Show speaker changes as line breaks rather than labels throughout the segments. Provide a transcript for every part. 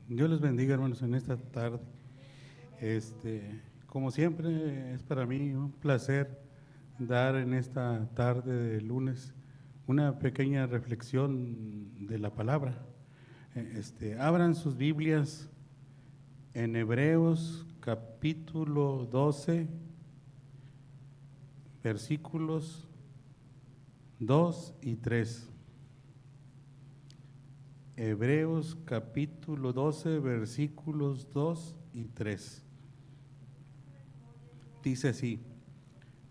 Dios les bendiga, hermanos, en esta tarde. Como siempre, es para mí un placer dar en esta tarde de lunes una pequeña reflexión de la palabra. Abran sus Biblias en Hebreos capítulo 12, versículos 2 y 3. Hebreos capítulo 12, versículos 2 y 3. Dice así: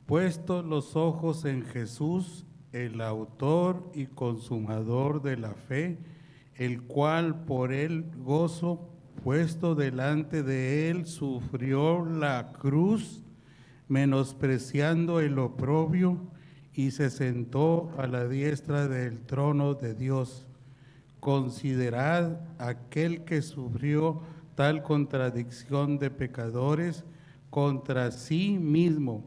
puestos los ojos en Jesús, el autor y consumador de la fe, el cual por el gozo puesto delante de él sufrió la cruz, menospreciando el oprobio, y se sentó a la diestra del trono de Dios. Considerad aquel que sufrió tal contradicción de pecadores contra sí mismo,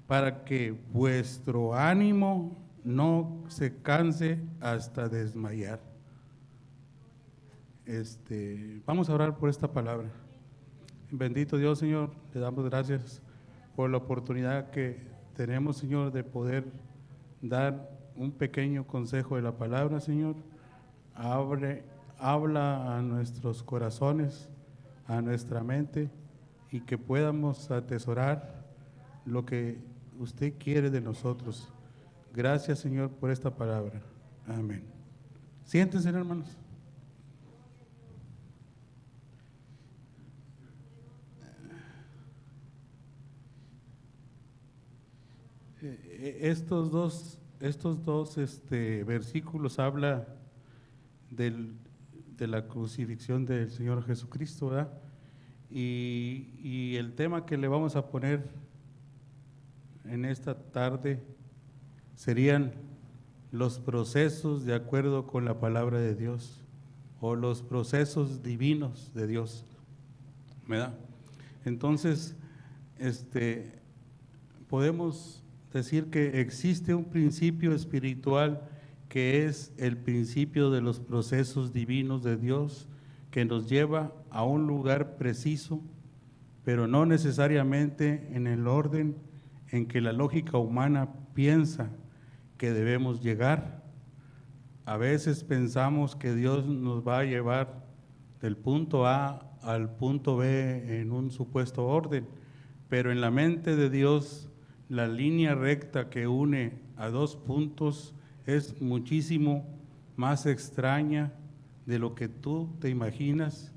para que vuestro ánimo no se canse hasta desmayar. Vamos a orar por esta palabra. Bendito Dios, Señor, le damos gracias por la oportunidad que tenemos, Señor, de poder dar un pequeño consejo de la palabra, Señor. Habla a nuestros corazones, a nuestra mente, y que podamos atesorar lo que usted quiere de nosotros. Gracias, Señor, por esta palabra. Amén. Siéntense, hermanos. Estos dos versículos habla de la crucifixión del Señor Jesucristo, ¿verdad? Y el tema que le vamos a poner en esta tarde serían los procesos de acuerdo con la palabra de Dios, o los procesos divinos de Dios, ¿verdad? Entonces, podemos decir que existe un principio espiritual que es el principio de los procesos divinos de Dios, que nos lleva a un lugar preciso, pero no necesariamente en el orden en que la lógica humana piensa que debemos llegar. A veces pensamos que Dios nos va a llevar del punto A al punto B en un supuesto orden, pero en la mente de Dios la línea recta que une a dos puntos es muchísimo más extraña de lo que tú te imaginas,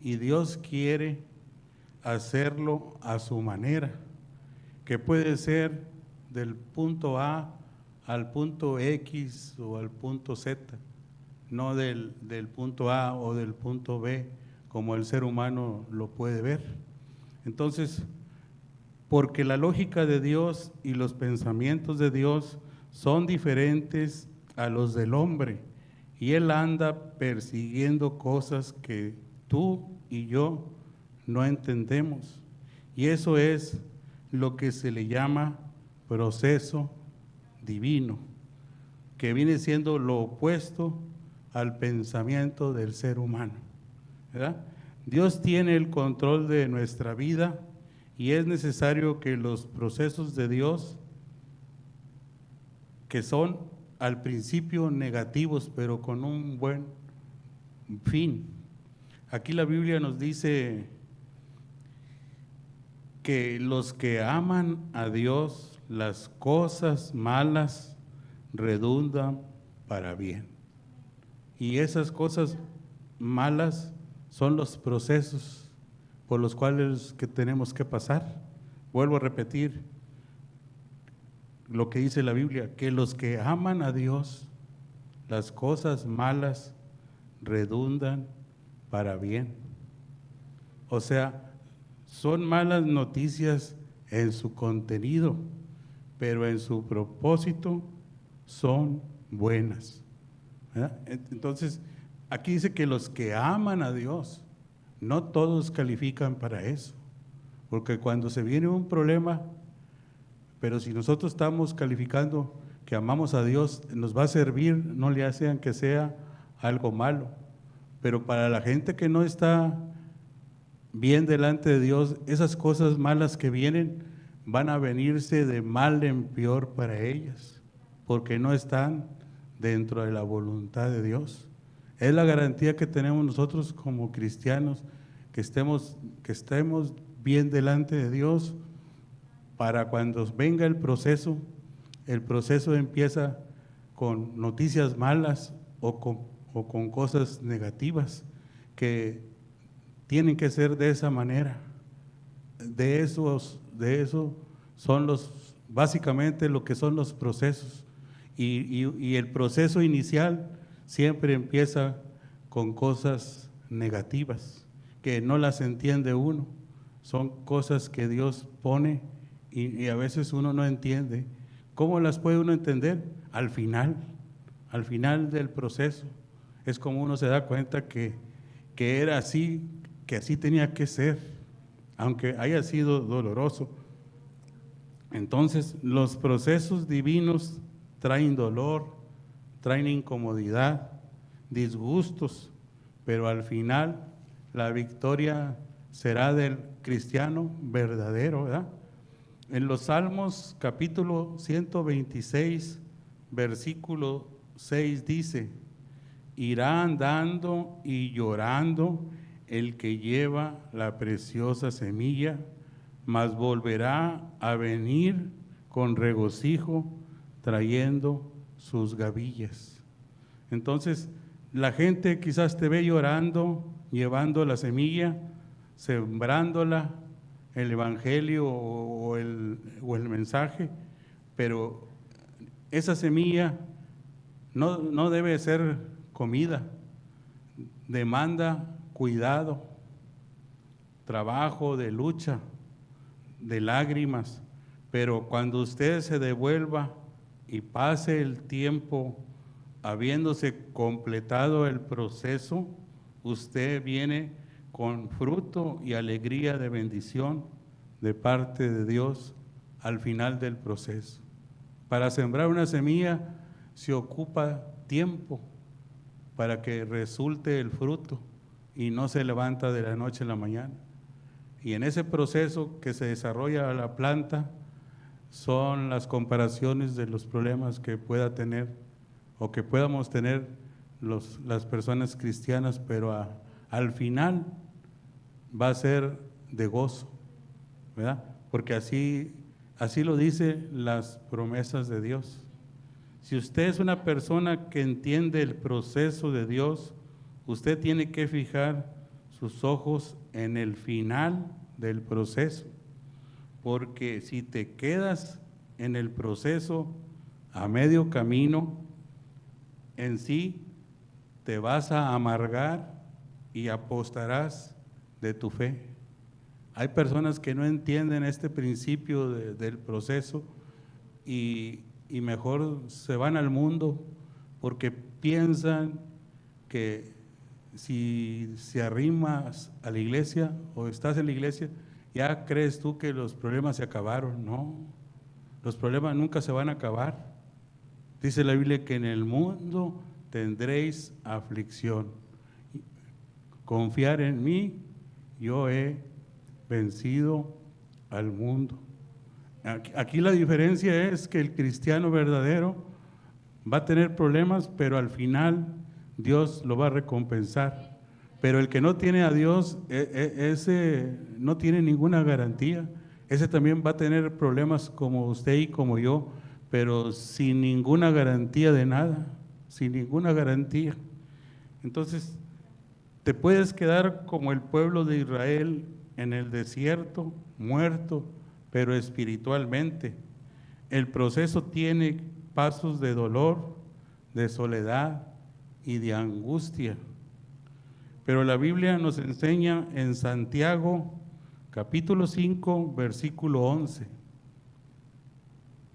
y Dios quiere hacerlo a su manera, que puede ser del punto A al punto X o al punto Z, no del punto A o del punto B como el ser humano lo puede ver. Entonces, porque la lógica de Dios y los pensamientos de Dios son diferentes a los del hombre, y Él anda persiguiendo cosas que tú y yo no entendemos, y eso es lo que se le llama proceso divino, que viene siendo lo opuesto al pensamiento del ser humano, ¿verdad? Dios tiene el control de nuestra vida, y es necesario que los procesos de Dios, que son al principio negativos, pero con un buen fin. Aquí la Biblia nos dice que los que aman a Dios, las cosas malas redundan para bien. Y esas cosas malas son los procesos por los cuales que tenemos que pasar. Vuelvo a repetir lo que dice la Biblia, que los que aman a Dios, las cosas malas redundan para bien. O sea, son malas noticias en su contenido, pero en su propósito son buenas, ¿verdad? Entonces, aquí dice que los que aman a Dios, no todos califican para eso, porque cuando se viene un problema, pero si nosotros estamos calificando que amamos a Dios, nos va a servir, no le hacen que sea algo malo, Pero para la gente que no está bien delante de Dios, esas cosas malas que vienen van a venirse de mal en peor para ellas, porque no están dentro de la voluntad de Dios. Es la garantía que tenemos nosotros como cristianos, que estemos bien delante de Dios, para cuando venga el proceso empieza con noticias malas o con cosas negativas, que tienen que ser de esa manera. De eso son básicamente lo que son los procesos. Y el proceso inicial siempre empieza con cosas negativas, que no las entiende uno. Son cosas que Dios pone y a veces uno no entiende. ¿Cómo las puede uno entender? Al final del proceso. Es como uno se da cuenta que era así, que así tenía que ser, aunque haya sido doloroso. Entonces, los procesos divinos traen dolor, traen incomodidad, disgustos, pero al final la victoria será del cristiano verdadero, ¿verdad? En los Salmos capítulo 126, versículo 6 dice: irá andando y llorando el que lleva la preciosa semilla, mas volverá a venir con regocijo trayendo sus gavillas. Entonces, la gente quizás te ve llorando, llevando la semilla, sembrándola, el evangelio o el mensaje, pero esa semilla no debe ser comida, demanda cuidado, trabajo, de lucha, de lágrimas, pero cuando usted se devuelva y pase el tiempo habiéndose completado el proceso, usted viene con fruto y alegría de bendición de parte de Dios al final del proceso. Para sembrar una semilla se ocupa tiempo para que resulte el fruto y no se levanta de la noche a la mañana. Y en ese proceso que se desarrolla la planta son las comparaciones de los problemas que pueda tener o que podamos tener las personas cristianas, pero al final va a ser de gozo, ¿verdad? Porque así lo dicen las promesas de Dios. Si usted es una persona que entiende el proceso de Dios, usted tiene que fijar sus ojos en el final del proceso, porque si te quedas en el proceso a medio camino, en sí te vas a amargar y apostarás de tu fe. Hay personas que no entienden este principio del proceso y mejor se van al mundo porque piensan que si arrimas a la iglesia o estás en la iglesia, ya crees tú que los problemas se acabaron. No, los problemas nunca se van a acabar. Dice la Biblia que en el mundo tendréis aflicción. Confiar en mí, yo he vencido al mundo. Aquí la diferencia es que el cristiano verdadero va a tener problemas, pero al final Dios lo va a recompensar. Pero el que no tiene a Dios, ese no tiene ninguna garantía. Ese también va a tener problemas como usted y como yo, pero sin ninguna garantía de nada, sin ninguna garantía. Entonces, te puedes quedar como el pueblo de Israel en el desierto, muerto, pero espiritualmente. El proceso tiene pasos de dolor, de soledad y de angustia. Pero la Biblia nos enseña en Santiago, capítulo 5, versículo 11.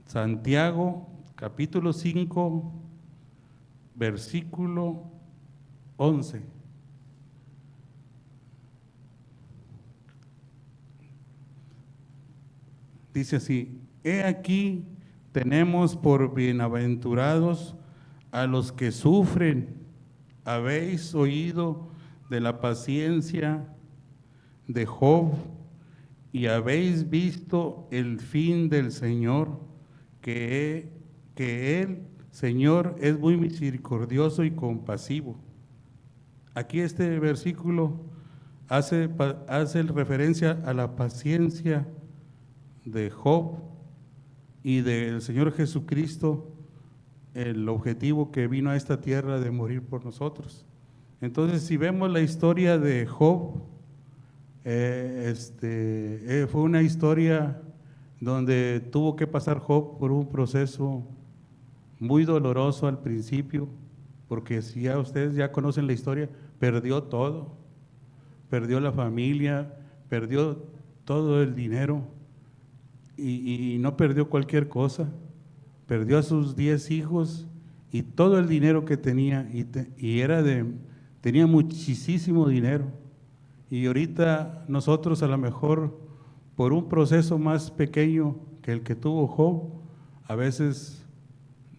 Santiago, capítulo 5, versículo 11. Dice así: he aquí tenemos por bienaventurados a los que sufren. Habéis oído de la paciencia de Job, y habéis visto el fin del Señor, que Él, Señor, es muy misericordioso y compasivo. Aquí este versículo hace referencia a la paciencia de Job y del Señor Jesucristo, el objetivo que vino a esta tierra de morir por nosotros. Entonces, si vemos la historia de Job, fue una historia donde tuvo que pasar Job por un proceso muy doloroso al principio, porque si ya ustedes ya conocen la historia, perdió todo, perdió la familia, perdió todo el dinero y no perdió cualquier cosa, perdió a sus 10 hijos y todo el dinero que tenía tenía muchísimo dinero. Y ahorita nosotros a lo mejor por un proceso más pequeño que el que tuvo Job, a veces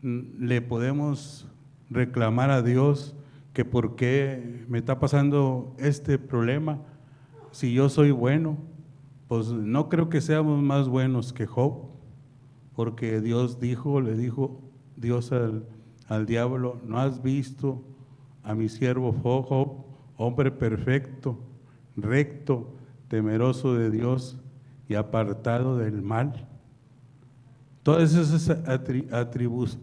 le podemos reclamar a Dios que por qué me está pasando este problema si yo soy bueno. Pues no creo que seamos más buenos que Job, porque Dios le dijo Dios al diablo: ¿no has visto a mi siervo Job, hombre perfecto, recto, temeroso de Dios y apartado del mal? Todos esos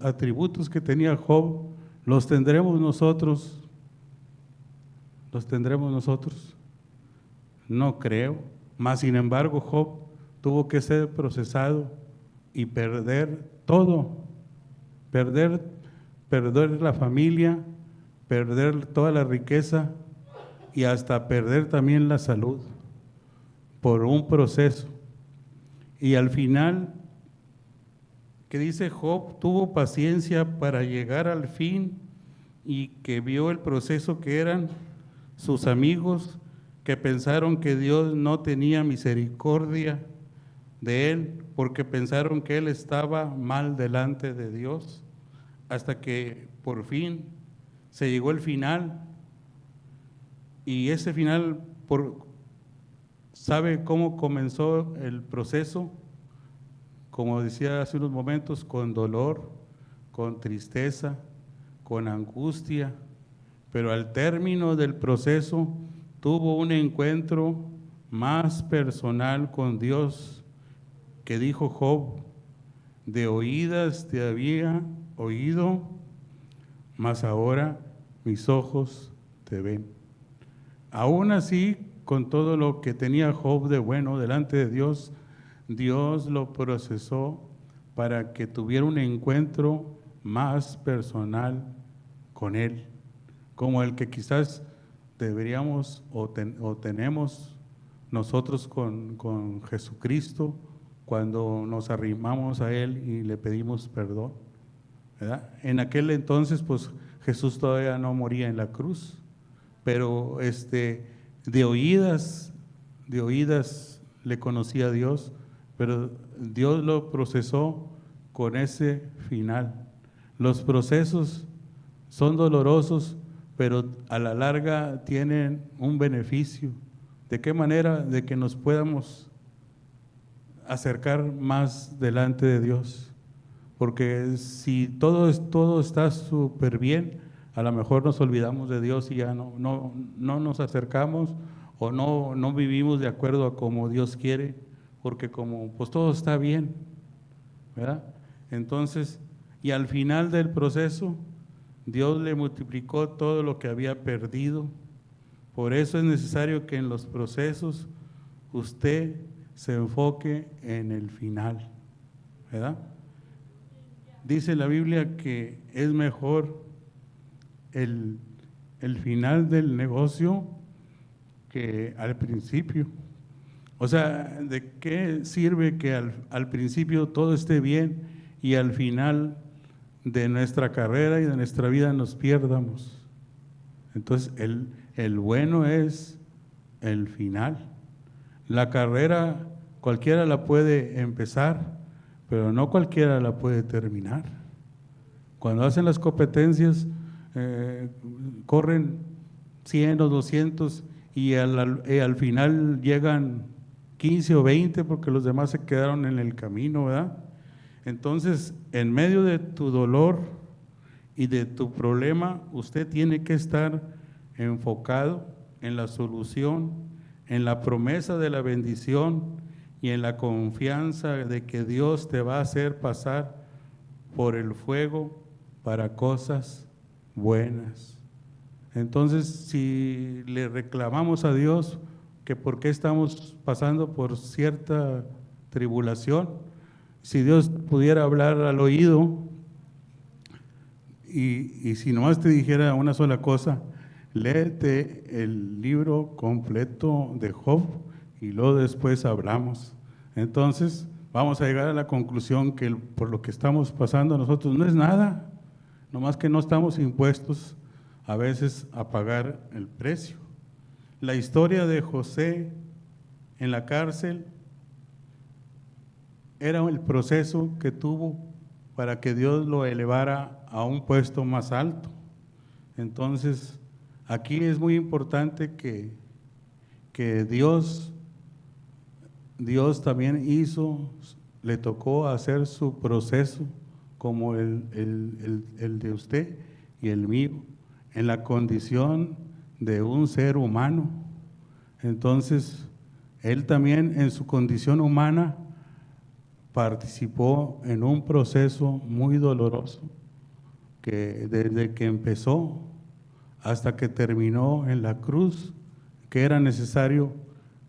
atributos que tenía Job, ¿los tendremos nosotros? ¿Los tendremos nosotros? No creo. Mas, sin embargo, Job tuvo que ser procesado y perder todo, perder la familia, perder toda la riqueza y hasta perder también la salud por un proceso. Y al final, que dice Job, tuvo paciencia para llegar al fin, y que vio el proceso que eran sus amigos, que pensaron que Dios no tenía misericordia de él, porque pensaron que él estaba mal delante de Dios, hasta que por fin se llegó el final. Y ese final, ¿sabe cómo comenzó el proceso? Como decía hace unos momentos, con dolor, con tristeza, con angustia, pero al término del proceso tuvo un encuentro más personal con Dios, que dijo Job: de oídas te había oído, mas ahora mis ojos te ven. Aún así, con todo lo que tenía Job de bueno delante de Dios, Dios lo procesó para que tuviera un encuentro más personal con Él, como el que quizás deberíamos o tenemos nosotros con Jesucristo cuando nos arrimamos a Él y le pedimos perdón, ¿verdad? En aquel entonces, pues Jesús todavía no moría en la cruz, pero de oídas le conocía a Dios, pero Dios lo procesó con ese final. Los procesos son dolorosos, pero a la larga tienen un beneficio. ¿De qué manera? De que nos podamos acercar más delante de Dios. Porque si todo está súper bien, a lo mejor nos olvidamos de Dios y ya no nos acercamos, o no vivimos de acuerdo a como Dios quiere, porque como pues todo está bien, ¿verdad? Entonces, y al final del proceso, Dios le multiplicó todo lo que había perdido. Por eso es necesario que en los procesos usted se enfoque en el final, ¿verdad? Dice la Biblia que es mejor el final del negocio que al principio. O sea, ¿de qué sirve que al principio todo esté bien y al final de nuestra carrera y de nuestra vida nos pierdamos? Entonces, el bueno es el final. La carrera cualquiera la puede empezar, pero no cualquiera la puede terminar. Cuando hacen las competencias, corren 100 o 200 y al final llegan 15 o 20 porque los demás se quedaron en el camino, ¿verdad? Entonces, en medio de tu dolor y de tu problema, usted tiene que estar enfocado en la solución, en la promesa de la bendición y en la confianza de que Dios te va a hacer pasar por el fuego para cosas buenas. Entonces, si le reclamamos a Dios que por qué estamos pasando por cierta tribulación, si Dios pudiera hablar al oído y si nomás te dijera una sola cosa, léete el libro completo de Job y luego después hablamos. Entonces, vamos a llegar a la conclusión que por lo que estamos pasando nosotros no es nada, nomás que no estamos impuestos a veces a pagar el precio. La historia de José en la cárcel era el proceso que tuvo para que Dios lo elevara a un puesto más alto. Entonces, aquí es muy importante que Dios también le tocó hacer su proceso como el de usted y el mío, en la condición de un ser humano. Entonces, él también en su condición humana participó en un proceso muy doloroso, que desde que empezó hasta que terminó en la cruz, que era necesario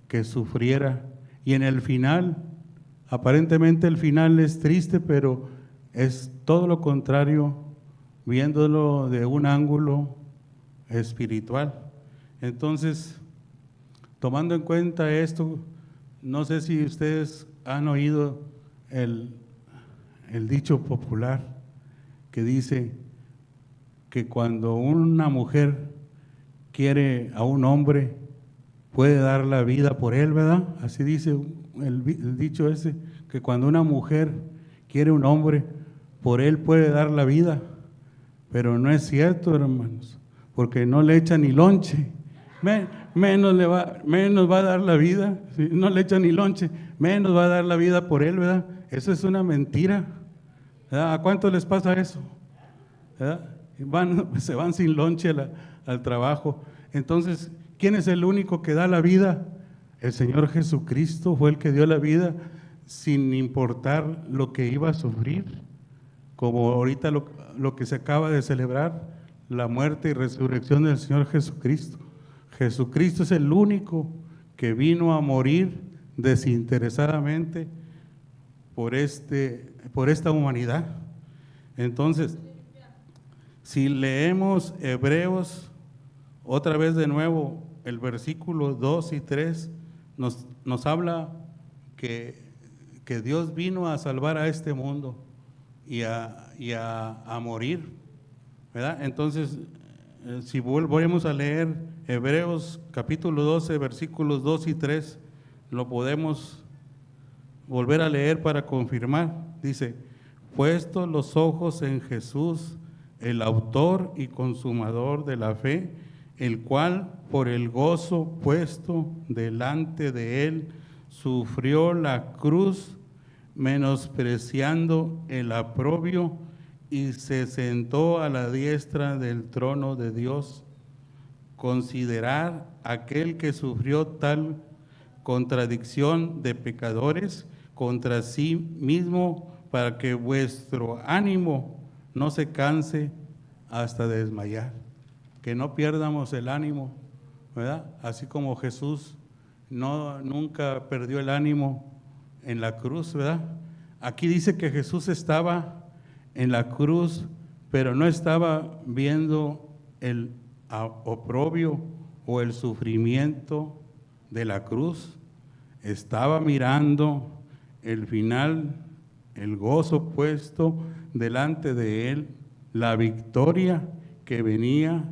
que sufriera. Y en el final, aparentemente el final es triste, pero es todo lo contrario, viéndolo de un ángulo espiritual. Entonces, tomando en cuenta esto, no sé si ustedes han oído el dicho popular que dice que cuando una mujer quiere a un hombre, puede dar la vida por él, ¿verdad? Así dice el dicho ese, que cuando una mujer quiere un hombre, por él puede dar la vida. Pero no es cierto, hermanos, porque no le echa ni lonche. Menos va a dar la vida, si no le echa ni lonche, menos va a dar la vida por él, ¿verdad? Eso es una mentira, ¿verdad? ¿A cuántos les pasa eso? ¿Verdad? Se van sin lonche al trabajo. Entonces, ¿quién es el único que da la vida? El Señor Jesucristo fue el que dio la vida sin importar lo que iba a sufrir, como ahorita lo que se acaba de celebrar, la muerte y resurrección del Señor Jesucristo. Jesucristo es el único que vino a morir desinteresadamente por esta humanidad. Entonces, si leemos Hebreos, otra vez de nuevo, el versículo 2 y 3, nos habla que Dios vino a salvar a este mundo y a morir, ¿verdad? Entonces, si volvemos a leer Hebreos capítulo 12, versículos 2 y 3, lo podemos volver a leer para confirmar. Dice, puestos los ojos en Jesús, el autor y consumador de la fe, el cual por el gozo puesto delante de él sufrió la cruz, menospreciando el oprobio, y se sentó a la diestra del trono de Dios. Considerad aquel que sufrió tal contradicción de pecadores contra sí mismo, para que vuestro ánimo no se canse hasta desmayar. Que no pierdamos el ánimo, ¿verdad? Así como Jesús nunca perdió el ánimo en la cruz, ¿verdad? Aquí dice que Jesús estaba en la cruz, pero no estaba viendo el oprobio o el sufrimiento de la cruz, estaba mirando el final, el gozo puesto delante de él, la victoria que venía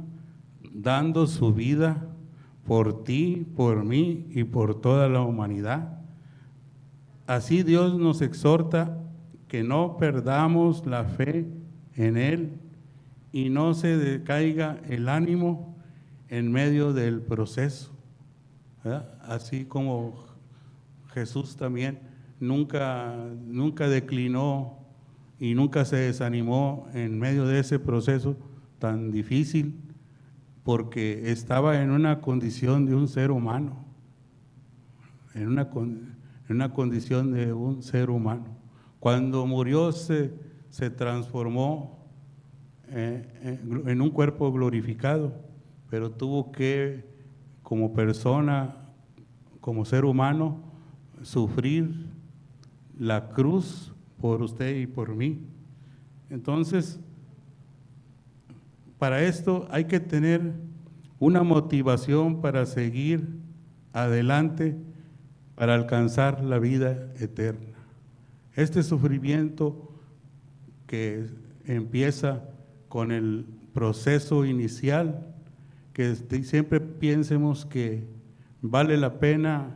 dando su vida por ti, por mí y por toda la humanidad. Así Dios nos exhorta que no perdamos la fe en Él y no se decaiga el ánimo en medio del proceso, ¿verdad? Así como Jesús también nunca declinó y nunca se desanimó en medio de ese proceso tan difícil, porque estaba en una condición de un ser humano, en una condición de un ser humano. Cuando murió se transformó en un cuerpo glorificado, pero tuvo que, como persona, como ser humano, sufrir la cruz por usted y por mí. Entonces, para esto hay que tener una motivación para seguir adelante, para alcanzar la vida eterna. Este sufrimiento que empieza con el proceso inicial, que siempre piensemos que vale la pena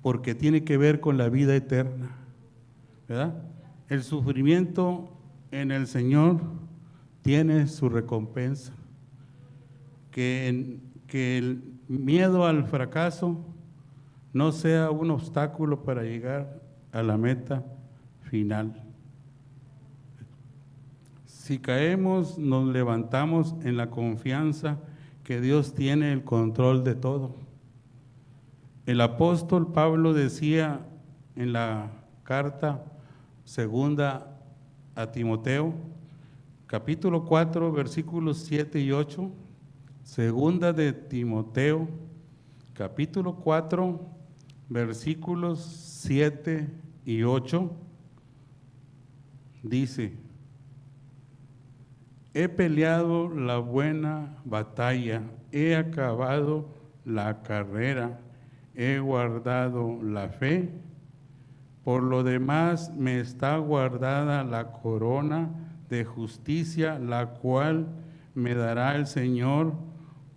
porque tiene que ver con la vida eterna, ¿verdad? El sufrimiento en el Señor tiene su recompensa. Que el miedo al fracaso no sea un obstáculo para llegar a la meta final. Si caemos, nos levantamos en la confianza que Dios tiene el control de todo. El apóstol Pablo decía en la carta segunda a Timoteo, capítulo 4, versículos 7 y 8, segunda de Timoteo, capítulo 4, versículos 7 y 8, dice: he peleado la buena batalla, he acabado la carrera, he guardado la fe. Por lo demás me está guardada la corona de justicia, la cual me dará el Señor,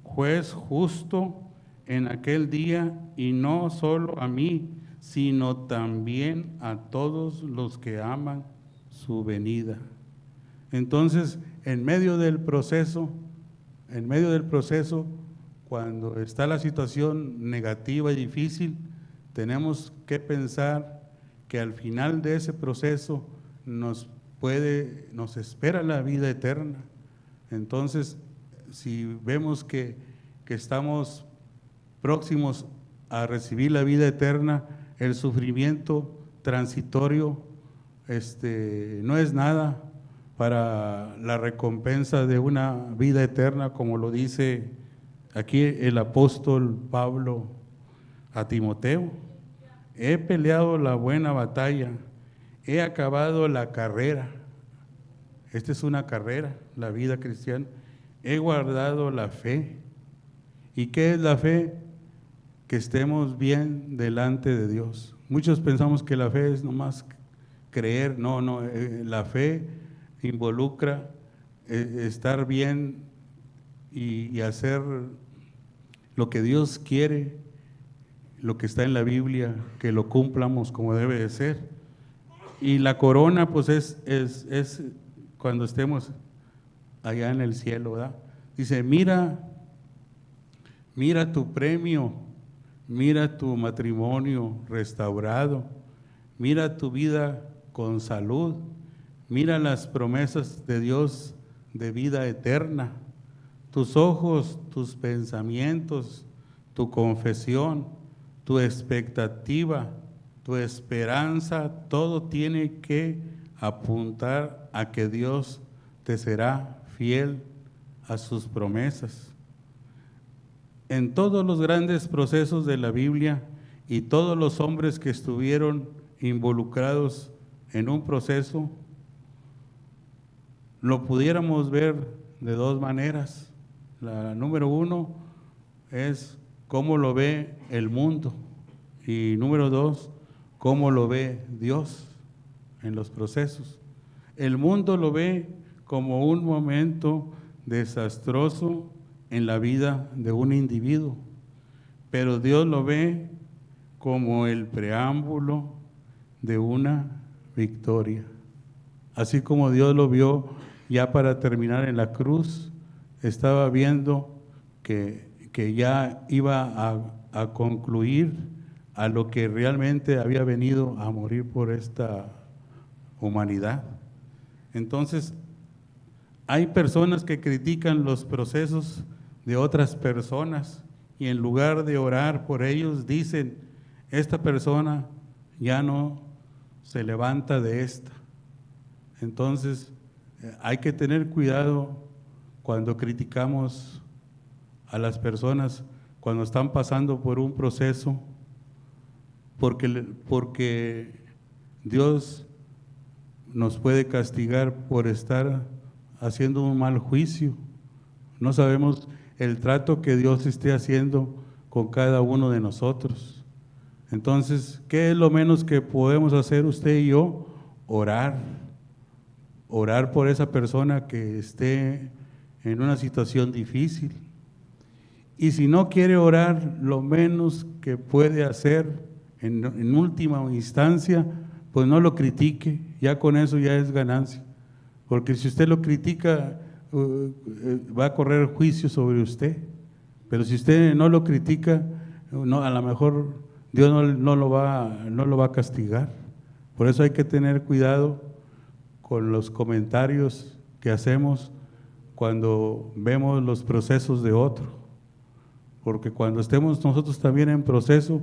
juez justo, en aquel día, y no solo a mí, sino también a todos los que aman su venida. Entonces, en medio del proceso, cuando está la situación negativa y difícil, tenemos que pensar que al final de ese proceso nos espera la vida eterna. Entonces, si vemos que estamos próximos a recibir la vida eterna, el sufrimiento transitorio no es nada para la recompensa de una vida eterna, como lo dice aquí el apóstol Pablo a Timoteo. He peleado la buena batalla, he acabado la carrera. Esta es una carrera, la vida cristiana. He guardado la fe. ¿Y qué es la fe? Que estemos bien delante de Dios. Muchos pensamos que la fe es nomás creer. No, la fe involucra estar bien y hacer lo que Dios quiere, lo que está en la Biblia, que lo cumplamos como debe de ser. Y la corona pues es cuando estemos allá en el cielo, ¿verdad? Dice, mira tu premio, mira tu matrimonio restaurado, mira tu vida con salud, mira las promesas de Dios de vida eterna, tus ojos, tus pensamientos, tu confesión, tu expectativa, tu esperanza, todo tiene que apuntar a que Dios te será fiel a sus promesas. En todos los grandes procesos de la Biblia y todos los hombres que estuvieron involucrados en un proceso, lo pudiéramos ver de dos maneras. La número uno es cómo lo ve el mundo, y número dos, cómo lo ve Dios en los procesos. El mundo lo ve como un momento desastroso en la vida de un individuo, pero Dios lo ve como el preámbulo de una victoria. Así como Dios lo vio ya para terminar en la cruz, estaba viendo que ya iba a concluir a lo que realmente había venido a morir por esta humanidad. Entonces, hay personas que critican los procesos de otras personas y en lugar de orar por ellos dicen, esta persona ya no se levanta de esta. Entonces, hay que tener cuidado cuando criticamos a las personas cuando están pasando por un proceso, porque Dios nos puede castigar por estar haciendo un mal juicio. No sabemos el trato que Dios esté haciendo con cada uno de nosotros. Entonces, ¿qué es lo menos que podemos hacer usted y yo? Orar por esa persona que esté en una situación difícil. Y si no quiere orar, lo menos que puede hacer en última instancia, pues no lo critique, ya con eso ya es ganancia. Porque si usted lo critica, va a correr juicio sobre usted. Pero si usted no lo critica, no, a lo mejor Dios no lo va a castigar. Por eso hay que tener cuidado con los comentarios que hacemos cuando vemos los procesos de otro. Porque cuando estemos nosotros también en proceso,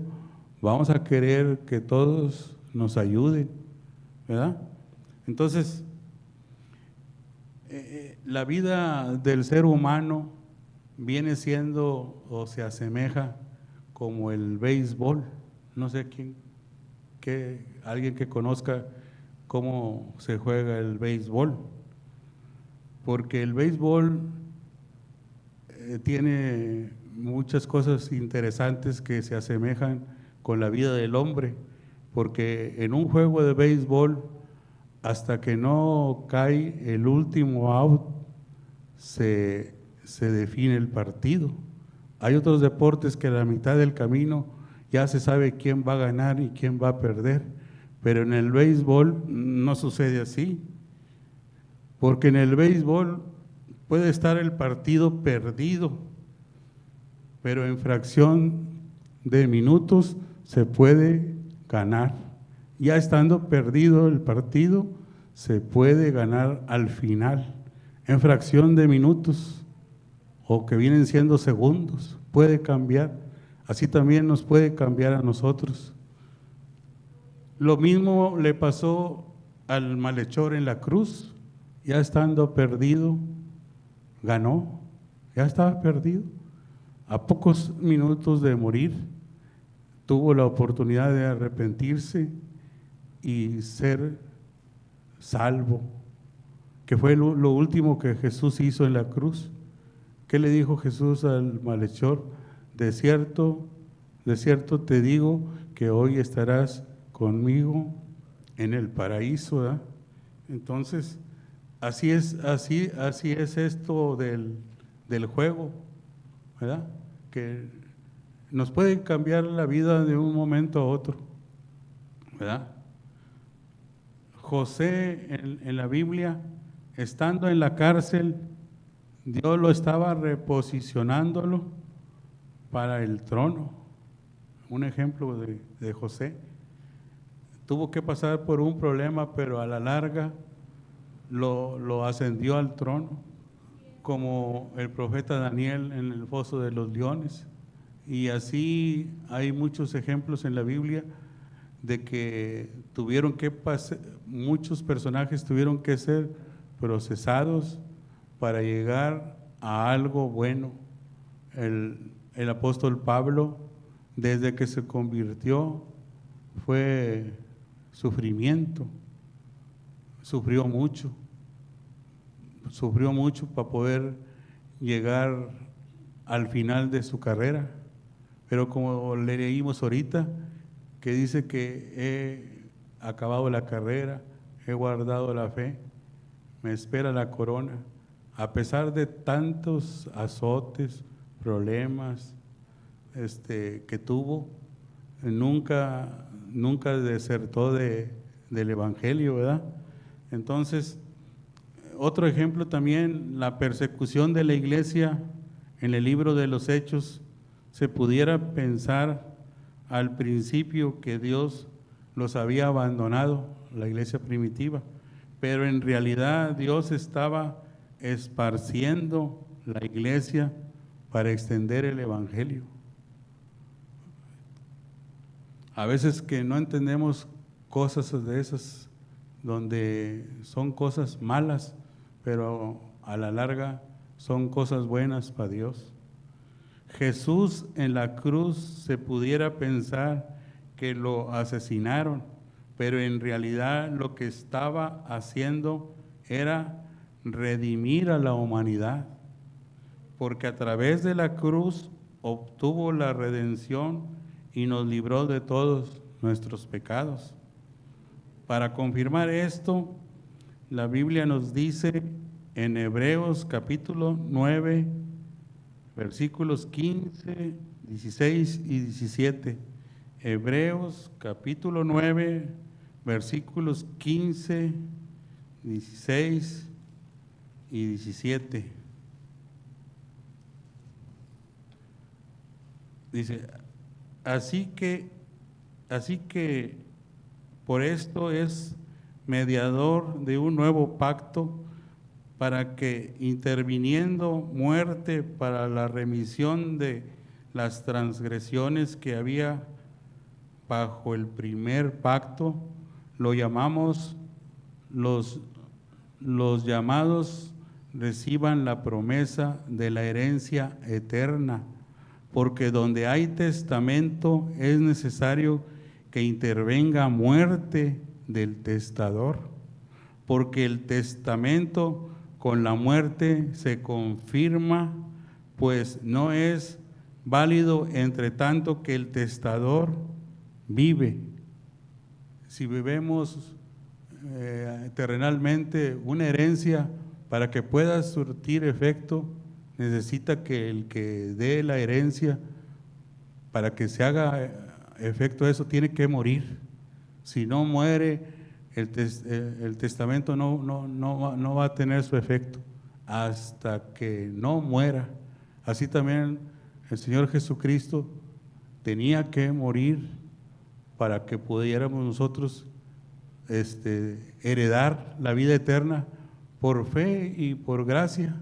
vamos a querer que todos nos ayuden, ¿verdad? Entonces, la vida del ser humano viene siendo o se asemeja como el béisbol. No sé alguien que conozca cómo se juega el béisbol, porque el béisbol tiene muchas cosas interesantes que se asemejan con la vida del hombre, porque en un juego de béisbol, hasta que no cae el último out, se define el partido. Hay otros deportes que a la mitad del camino ya se sabe quién va a ganar y quién va a perder, pero en el béisbol no sucede así, porque en el béisbol puede estar el partido perdido, pero en fracción de minutos se puede ganar. Ya estando perdido el partido, se puede ganar al final, en fracción de minutos, o que vienen siendo segundos, puede cambiar. Así también nos puede cambiar a nosotros. Lo mismo le pasó al malhechor en la cruz, ya estando perdido, ganó, ya estaba perdido. A pocos minutos de morir, tuvo la oportunidad de arrepentirse y ser salvo, que fue lo último que Jesús hizo en la cruz. ¿Qué le dijo Jesús al malhechor? De cierto te digo que hoy estarás conmigo en el paraíso, ¿verdad? Entonces, así es esto del juego, ¿verdad? Que nos puede cambiar la vida de un momento a otro, ¿verdad? José en la Biblia, estando en la cárcel, Dios lo estaba reposicionándolo para el trono. Un ejemplo de José. Tuvo que pasar por un problema, pero a la larga lo ascendió al trono, como el profeta Daniel en el foso de los leones. Y así hay muchos ejemplos en la Biblia de que muchos personajes tuvieron que ser procesados para llegar a algo bueno. El apóstol Pablo, desde que se convirtió, fue sufrimiento, sufrió mucho para poder llegar al final de su carrera. Pero como le leímos ahorita, que dice que he acabado la carrera, he guardado la fe, me espera la corona. A pesar de tantos azotes, problemas que tuvo, nunca desertó del Evangelio, ¿verdad? Entonces, otro ejemplo también, la persecución de la iglesia en el libro de los Hechos, se pudiera pensar al principio que Dios los había abandonado, la iglesia primitiva, pero en realidad Dios estaba esparciendo la iglesia para extender el evangelio. A veces que no entendemos cosas de esas, donde son cosas malas, pero a la larga son cosas buenas para Dios. Jesús en la cruz se pudiera pensar que lo asesinaron, pero en realidad lo que estaba haciendo era redimir a la humanidad, porque a través de la cruz obtuvo la redención y nos libró de todos nuestros pecados. Para confirmar esto, la Biblia nos dice en Hebreos capítulo 9, versículos 15, 16 y 17. Hebreos capítulo 9, versículos 15, 16 y 17. Dice, así que por esto es mediador de un nuevo pacto, para que interviniendo muerte para la remisión de las transgresiones que había bajo el primer pacto, lo llamamos los llamados reciban la promesa de la herencia eterna, porque donde hay testamento es necesario que intervenga muerte del testador, porque el testamento con la muerte se confirma, pues no es válido entre tanto que el testador vive. Si vivimos terrenalmente una herencia, para que pueda surtir efecto, necesita que el que dé la herencia, para que se haga efecto eso, tiene que morir. Si no muere, el testamento no va a tener su efecto hasta que no muera. Así también el Señor Jesucristo tenía que morir para que pudiéramos nosotros heredar la vida eterna por fe y por gracia.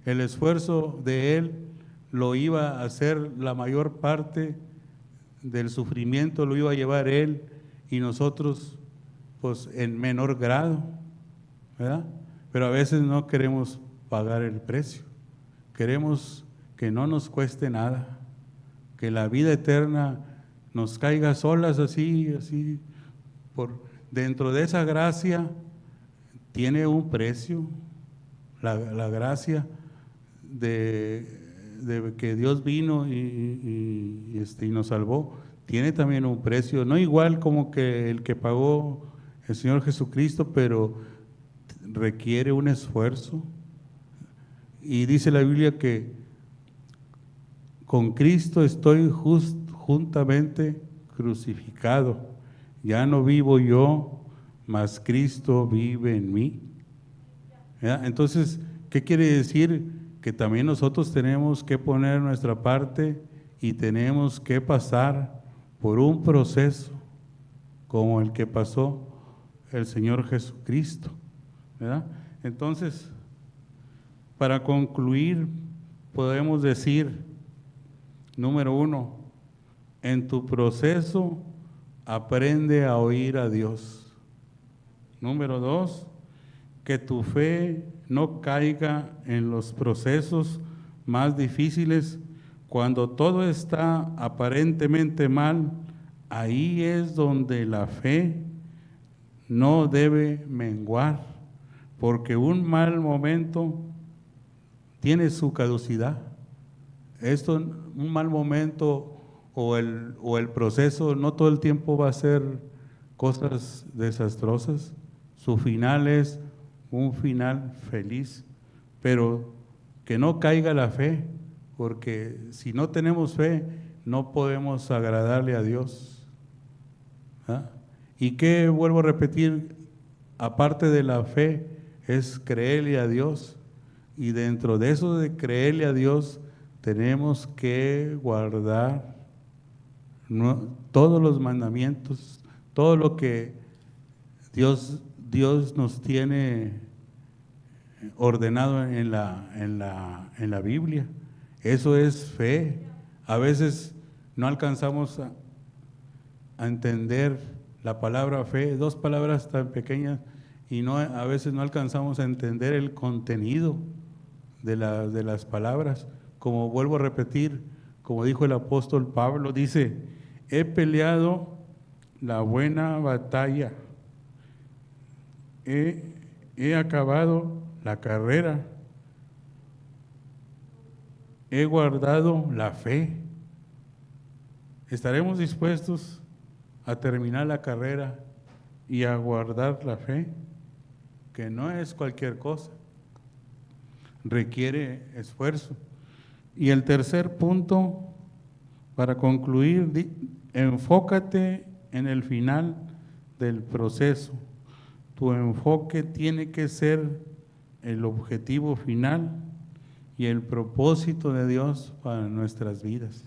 El esfuerzo de Él lo iba a hacer, la mayor parte del sufrimiento lo iba a llevar Él, y nosotros pues en menor grado, ¿verdad? Pero a veces no queremos pagar el precio, queremos que no nos cueste nada, que la vida eterna nos caiga solas así, por dentro de esa gracia tiene un precio, la gracia de que Dios vino y nos salvó, tiene también un precio, no igual como que el que pagó el Señor Jesucristo, pero requiere un esfuerzo. Y dice la Biblia que con Cristo estoy juntamente crucificado. Ya no vivo yo, mas Cristo vive en mí. ¿Verdad? Entonces, ¿qué quiere decir? Que también nosotros tenemos que poner nuestra parte y tenemos que pasar por un proceso como el que pasó el Señor Jesucristo, ¿verdad? Entonces, para concluir, podemos decir, número 1, en tu proceso aprende a oír a Dios. Número 2, que tu fe no caiga en los procesos más difíciles. Cuando todo está aparentemente mal, ahí es donde la fe no debe menguar, porque un mal momento tiene su caducidad. Un mal momento o el proceso no todo el tiempo va a ser cosas desastrosas. Su final es un final feliz, pero que no caiga la fe, porque si no tenemos fe no podemos agradarle a Dios. ¿Ah? ¿Y qué vuelvo a repetir? Aparte de la fe es creerle a Dios, y dentro de eso de creerle a Dios tenemos que guardar todos los mandamientos, todo lo que Dios nos tiene ordenado en la Biblia. Eso es fe. A veces no alcanzamos a entender la palabra fe, dos palabras tan pequeñas, y a veces no alcanzamos a entender el contenido de las palabras. Como vuelvo a repetir, como dijo el apóstol Pablo, dice: he peleado la buena batalla, he acabado la carrera, he guardado la fe. ¿Estaremos dispuestos a terminar la carrera y a guardar la fe? Que no es cualquier cosa, requiere esfuerzo. Y el tercer punto, para concluir, enfócate en el final del proceso. Tu enfoque tiene que ser el objetivo final y el propósito de Dios para nuestras vidas.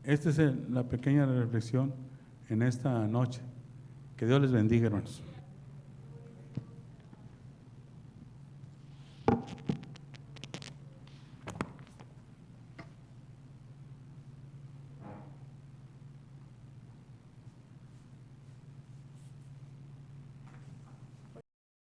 Esta es la pequeña reflexión en esta noche. Que Dios les bendiga, hermanos.